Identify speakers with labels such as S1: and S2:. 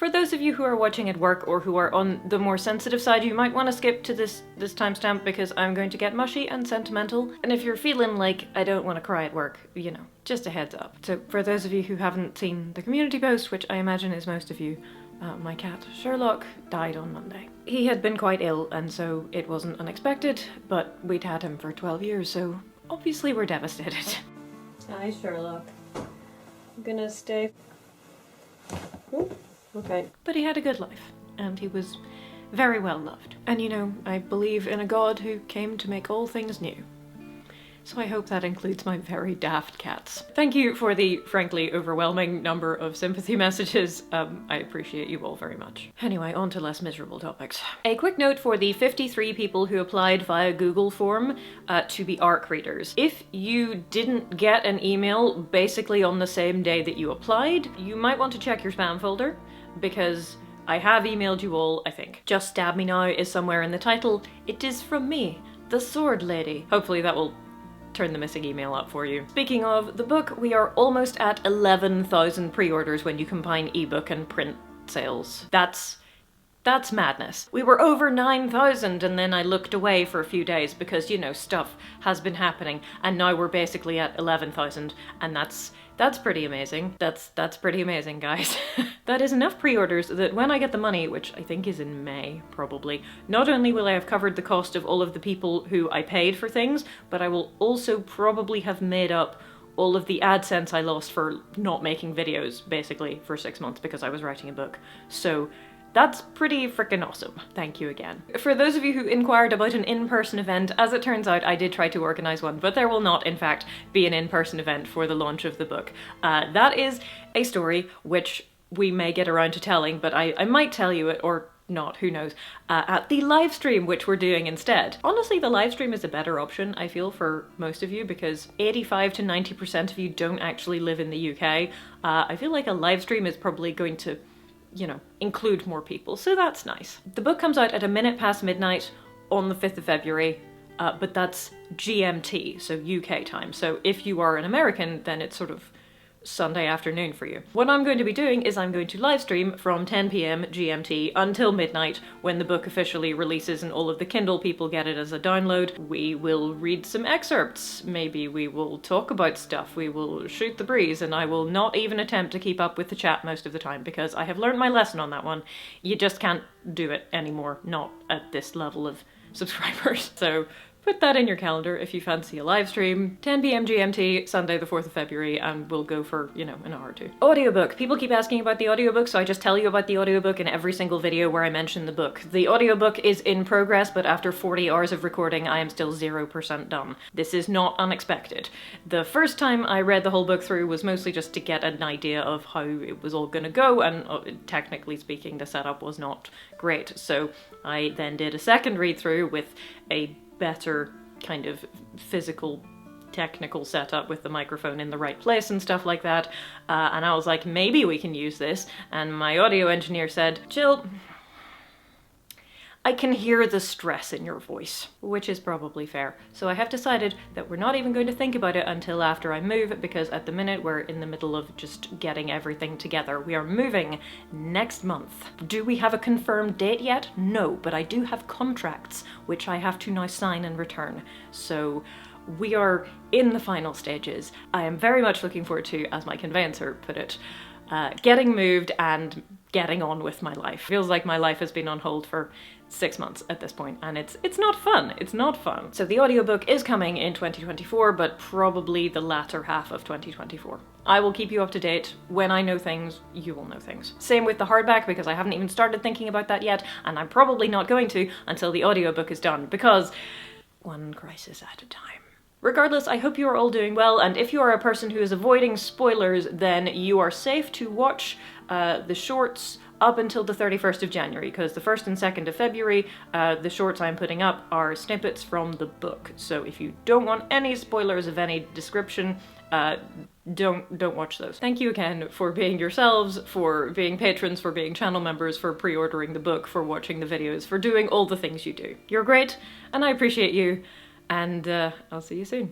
S1: For those of you who are watching at work or who are on the more sensitive side, you might want to skip to this timestamp because I'm going to get mushy and sentimental. And if you're feeling like I don't want to cry at work, you know, just a heads up. So for those of you who haven't seen the community post, which I imagine is most of you, my cat Sherlock died on Monday. He had been quite ill and so it wasn't unexpected, but we'd had him for 12 years, so obviously we're devastated. Hi Sherlock. I'm gonna stay. Ooh. Okay. But he had a good life, and he was very well loved. And you know, I believe in a God who came to make all things new. So I hope that includes my very daft cats. Thank you for the frankly overwhelming number of sympathy messages. I appreciate you all very much. Anyway, on to less miserable topics. A quick note for the 53 people who applied via Google form to be ARC readers. If you didn't get an email basically on the same day that you applied, you might want to check your spam folder, because I have emailed you all, I think. Just Stab Me Now is somewhere in the title. It is from me, the Sword Lady. Hopefully that will turn the missing email up for you. Speaking of the book, we are almost at 11,000 pre-orders when you combine ebook and print sales. That's madness. We were over 9,000 and then I looked away for a few days because, you know, stuff has been happening, and now we're basically at 11,000, and that's pretty amazing. That's pretty amazing, guys. That is enough pre-orders that when I get the money, which I think is in May, probably, not only will I have covered the cost of all of the people who I paid for things, but I will also probably have made up all of the AdSense I lost for not making videos, basically, for 6 months because I was writing a book. So that's pretty freaking awesome. Thank you again. For those of you who inquired about an in-person event, as it turns out I did try to organize one, but there will not in fact be an in-person event for the launch of the book. That is a story which we may get around to telling, but I might tell you it, or not, who knows, at the live stream, which we're doing instead. Honestly, the live stream is a better option, I feel, for most of you, because 85 to 90% of you don't actually live in the UK. I feel like a live stream is probably going to, you know, include more people, so that's nice. The book comes out at midnight on the 5th of February, but that's GMT, so UK time. So if you are an American, then it's sort of Sunday afternoon for you. What I'm going to be doing is I'm going to live stream from 10 PM GMT until midnight when the book officially releases and all of the Kindle people get it as a download. We will read some excerpts, maybe we will talk about stuff, we will shoot the breeze, and I will not even attempt to keep up with the chat most of the time because I have learned my lesson on that one. You just can't do it anymore, not at this level of subscribers. So put that in your calendar if you fancy a live stream. 10 PM GMT, Sunday the 4th of February, and we'll go for, you know, an hour or two. Audiobook. People keep asking about the audiobook, so I just tell you about the audiobook in every single video where I mention the book. The audiobook is in progress, but after 40 hours of recording, I am still 0% done. This is not unexpected. The first time I read the whole book through was mostly just to get an idea of how it was all gonna go, and technically speaking, the setup was not great. So I then did a second read through with a better kind of physical technical setup with the microphone in the right place and stuff like that, and I was like, maybe we can use this, and my audio engineer said, Jill, I can hear the stress in your voice, which is probably fair. So I have decided that we're not even going to think about it until after I move, because at the minute we're in the middle of just getting everything together. We are moving next month. Do we have a confirmed date yet? No, but I do have contracts, which I have to now sign and return. So we are in the final stages. I am very much looking forward to, as my conveyancer put it, getting moved and getting on with my life. Feels like my life has been on hold for 6 months at this point, and it's not fun. It's not fun. So the audiobook is coming in 2024, but probably the latter half of 2024. I will keep you up to date. When I know things, you will know things. Same with the hardback, because I haven't even started thinking about that yet, and I'm probably not going to until the audiobook is done, because one crisis at a time. Regardless, I hope you are all doing well, and if you are a person who is avoiding spoilers, then you are safe to watch the shorts up until the 31st of January, because the 1st and 2nd of February, the shorts I'm putting up are snippets from the book. So if you don't want any spoilers of any description, don't watch those. Thank you again for being yourselves, for being patrons, for being channel members, for pre-ordering the book, for watching the videos, for doing all the things you do. You're great, and I appreciate you, and I'll see you soon.